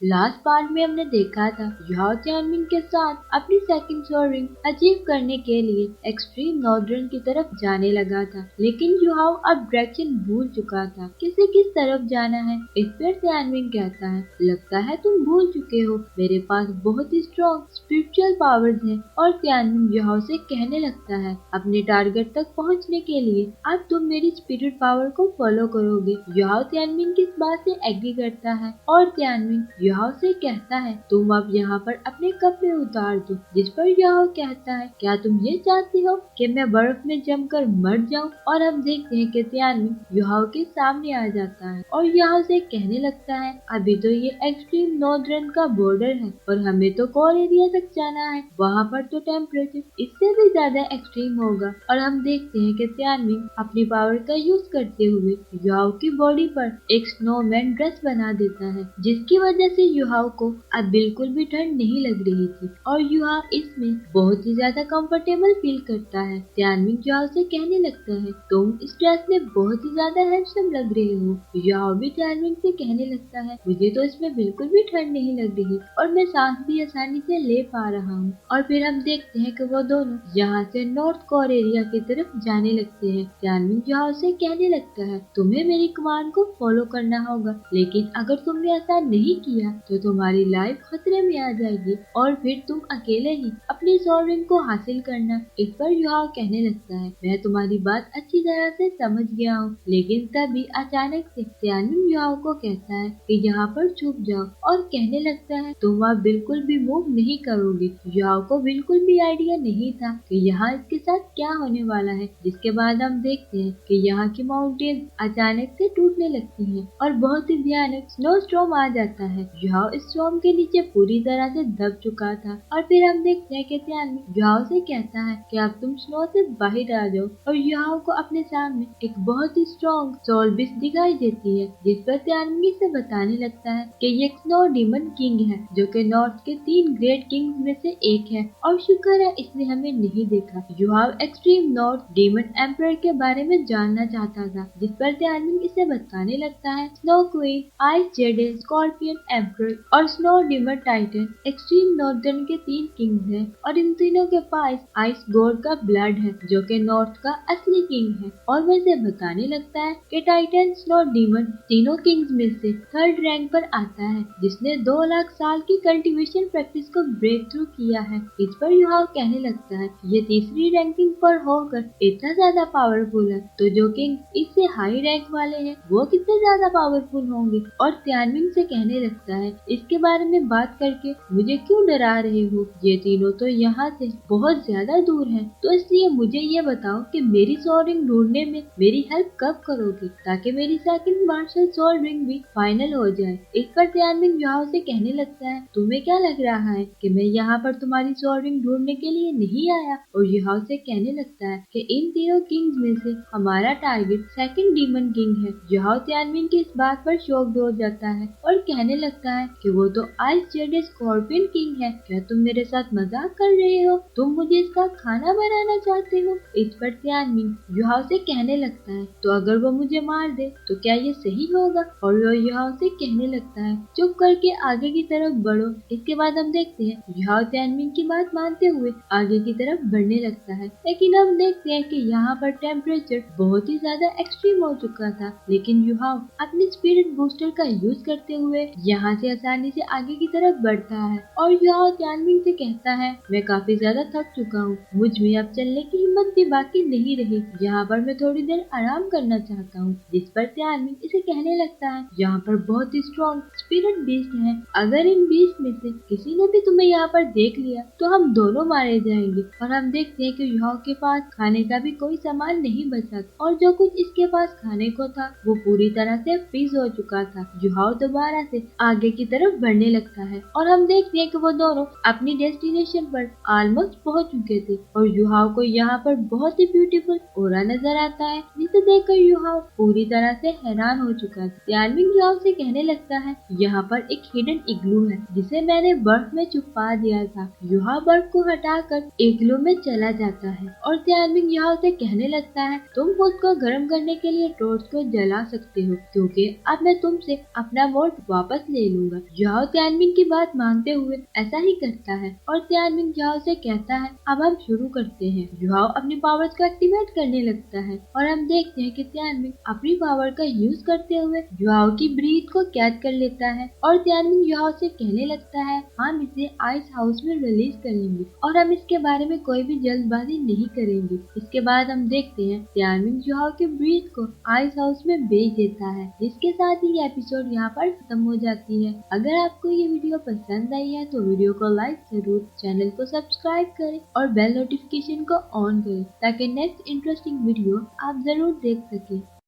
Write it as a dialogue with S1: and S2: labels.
S1: Last part में हमने देखा था याओ त्यानमिन के साथ अपनी सेकंड सोअरिंग अचीव करने के लिए एक्सट्रीम नॉर्दर्न की तरफ जाने लगा था, लेकिन युहाओ अब डायरेक्शन भूल चुका था किसे किस तरफ जाना है। इस पर त्यानमिन कहता है, लगता है तुम भूल चुके हो, मेरे पास बहुत ही स्ट्रॉन्ग स्पिरिचुअल पावर्स हैं। और त्यानमिन युहाओ से कहने लगता है, अपने टारगेट तक पहुंचने के लिए अब तुम मेरी स्पिरिट पावर को फॉलो करोगे। युहाओ त्यानमिन की इस बात से एग्री करता है और त्यानमिन युहाओ से कहता है, तुम अब यहाँ पर अपने कपड़े उतार दो। जिस पर युहाओ कहता है, क्या तुम ये चाहती हो कि मैं बर्फ में जमकर मर जाऊं? और हम देखते हैं कि त्यानमिन युहाओ के सामने आ जाता है और युहाओ से कहने लगता है, अभी तो ये एक्सट्रीम नॉर्दर्न का बॉर्डर है और हमें तो कोर एरिया तक जाना है, वहाँ पर तो टेम्परेचर इससे भी ज्यादा एक्सट्रीम होगा। और हम देखते हैं कि त्यानमिन अपनी पावर का यूज करते हुए युहाओ की बॉडी पर एक स्नोमैन ड्रेस बना देता है, जिसकी वजह से युहाओ को अब बिल्कुल भी ठंड नहीं लग रही थी और युहाओ इसमें बहुत ही ज्यादा कंफर्टेबल फील करता है। त्यानमिन युहाओ से कहने लगता है, तुम इस ड्रेस में बहुत ही ज्यादा हैंडसम लग रहे हो। युहाओ भी त्यानमिन से कहने लगता है, मुझे तो इसमें बिल्कुल भी ठंड नहीं लग रही और मैं सांस भी आसानी से ले पा रहा हूँ। और फिर हम देखते हैं कि वो दोनों यहाँ से नॉर्थ कोर एरिया की तरफ जाने लगते हैं। त्यानमिन युहाओ से कहने लगता है, तुम्हें मेरी कमांड को फॉलो करना होगा, लेकिन अगर तुमने ऐसा नहीं किया तो तुम्हारी लाइफ खतरे में आ जाएगी और फिर तुम अकेले ही अपनी सोअरिंग को हासिल करना। इस पर युहाओ कहने लगता है, मैं तुम्हारी बात अच्छी तरह से समझ गया हूँ, लेकिन तभी अचानक से त्यानमिन युहाओ को कहता है कि यहाँ पर छुप जाओ और कहने लगता है, तुम अब बिल्कुल भी मूव नहीं करोगे। युहाओ को बिल्कुल भी आइडिया नहीं था कि यहाँ इसके साथ क्या होने वाला है। जिसके बाद हम देखते हैं कि यहाँ की माउंटेन अचानक से टूटने लगती हैं और बहुत ही भयानक स्नो स्टॉर्म आ जाता है। युहाओ इस स्टॉर्म के नीचे पूरी तरह से दब चुका था और फिर हम देखते हैं कि त्यानमिन युहाओ से कहता है कि अब तुम स्नो से बाहर आ जाओ और युहाओ को अपने सामने एक बहुत ही स्ट्रॉन्ग सोल बिस्ट दिखाई देती है, जिस पर त्यानमिन से बताने लगता है कि ये स्नो डीमन किंग है जो कि नॉर्थ के 3 ग्रेट किंग्स में से एक है और शुक्र है इसने हमें नहीं देखा। Yuhao extreme north demon emperor के बारे में जानना चाहता था, जिस पर त्यानमिन इसे बताने लगता है, स्नो क्वीन, आइस जेडे, स्कॉर्पियन एम्परर और snow demon Titan extreme northern के 3 किंग्स हैं और इन तीनों के पास आइस गॉड का ब्लड है जो कि नॉर्थ का असली किंग है। और वह इसे बताने लगता है कि टाइटन स्नो डीमन तीनों किंग्स में से 3rd रैंक पर आता है, जिसने 2 लाख साल की कल्टीवेशन प्रैक्टिस को ब्रेक थ्रू किया है। इस पर युहाओ कहने लगता है, ये तीसरी रैंकिंग पर होकर इतना ज्यादा पावरफुल है, तो जो किंग इससे हाई रैंक वाले हैं वो कितने ज्यादा पावरफुल होंगे। और त्यानमिन से कहने लगता है, इसके बारे में बात करके मुझे क्यों डरा रहे हो, ये तीनों तो यहाँ से बहुत ज्यादा दूर हैं, तो इसलिए मुझे ये बताओ कि मेरी सोअरिंग ढूंढने में मेरी हेल्प कब करोगे, ताकि मेरी सेकंड मार्शल सोल रिंग भी फाइनल हो जाए। इस पर त्यानमिन युहाओ से कहने लगता है, तुम्हें क्या लग रहा है कि मैं यहाँ पर तुम्हारी सोल रिंग ढूंढने के लिए नहीं आया? और युहाओ से कहने लगता है कि इन तीनों किंग्स में से हमारा टारगेट सेकंड डीमन किंग है। युहाओ त्यानमिन की इस बात पर शॉक्ड हो जाता है और कहने लगता है कि वो तो आइस जेड स्कॉर्पियन किंग है, क्या तुम मेरे साथ मजाक कर रहे हो? तुम मुझे इसका खाना बनाना चाहते हो? इस पर त्यानमिन युहाओ से कहने लगता है, तो अगर वो मुझे मार दे तो क्या ये सही होगा? और वो युहाओ से कहने लगता है, चुप करके आगे की तरफ बढ़ो। इसके बाद हम देखते हैं युहाओ त्यानमिन की बात मानते हुए आगे की तरफ बढ़ने लगता है, लेकिन हम देखते हैं कि यहाँ पर टेम्परेचर बहुत ही ज्यादा एक्सट्रीम हो चुका था, लेकिन युहाओ अपने स्पिरिट बूस्टर का यूज करते हुए यहाँ से आसानी से आगे की तरफ बढ़ता है और युहाओ त्यानमिन से कहता है, मैं काफी ज्यादा थक चुका हूँ, मुझ में अब चलने की हिम्मत भी बाकी नहीं रही, यहाँ पर मैं थोड़ी देर आराम करना चाहता हूँ। जिस पर त्यानमिन इसे कहने लगता है, यहाँ पर बहुत ही स्ट्रॉन्ग स्पिरिट बीस्ट है, अगर इन बीस्ट में से किसी ने भी तुम्हें यहाँ पर देख लिया तो हम दोनों मारे जाएंगे। और हम देखते हैं कि युहाओ के पास खाने का भी कोई सामान नहीं बचा और जो कुछ इसके पास खाने को था वो पूरी तरह से फ्रीज हो चुका था। युहाओ दोबारा से आगे की तरफ बढ़ने लगता है और हम देखते हैं कि वो दोनों अपनी डेस्टिनेशन पर ऑलमोस्ट पहुंच चुके थे और युहाओ को यहाँ पर बहुत ही ब्यूटीफुल ओरा नजर आता है, जिसे देखकर युहाओ पूरी तरह से हैरान हो चुका था। त्यानमिन युहाओ से कहने लगता है, यहाँ पर एक हिडन इग्लू है जिसे मैंने बर्फ में छुपा दिया था। युहाओ बर्फ को हटाकर इग्लू में चला जाता है और त्यानमिन युहाओ से कहने लगता है, तुम खुद को गर्म करने के लिए टॉर्च को जला सकते हो, क्योंकि अब मैं तुमसे अपना वोट वापस ले लूंगा। जुहाओ तियानमिन की बात मानते हुए ऐसा ही करता है और तियानमिन जुहाओ से कहता है अब हम शुरू करते हैं। जुहाओ अपनी पावर्स को एक्टिवेट करने लगता है और हम देखते हैं कि तियानमिन अपनी पावर का यूज करते हुए जुहाओ की ब्रीथ को कैद कर लेता है और तियानमिन जुहाओ से कहने लगता है हम इसे आइस हाउस में रिलीज करेंगे और हम इसके बारे में कोई भी जल्दबाजी नहीं करेंगे। इसके बाद हम देखते हैं तियानमिन जुहाओ के ब्रीथ को आइस हाउस में भेज देता है, जिसके साथ ही एपिसोड यहाँ पर खत्म हो जाती है। अगर आपको ये वीडियो पसंद आई है तो वीडियो को लाइक जरूर, चैनल को सब्सक्राइब करें और बेल नोटिफिकेशन को ऑन करें ताकि नेक्स्ट इंटरेस्टिंग वीडियो आप जरूर देख सकें।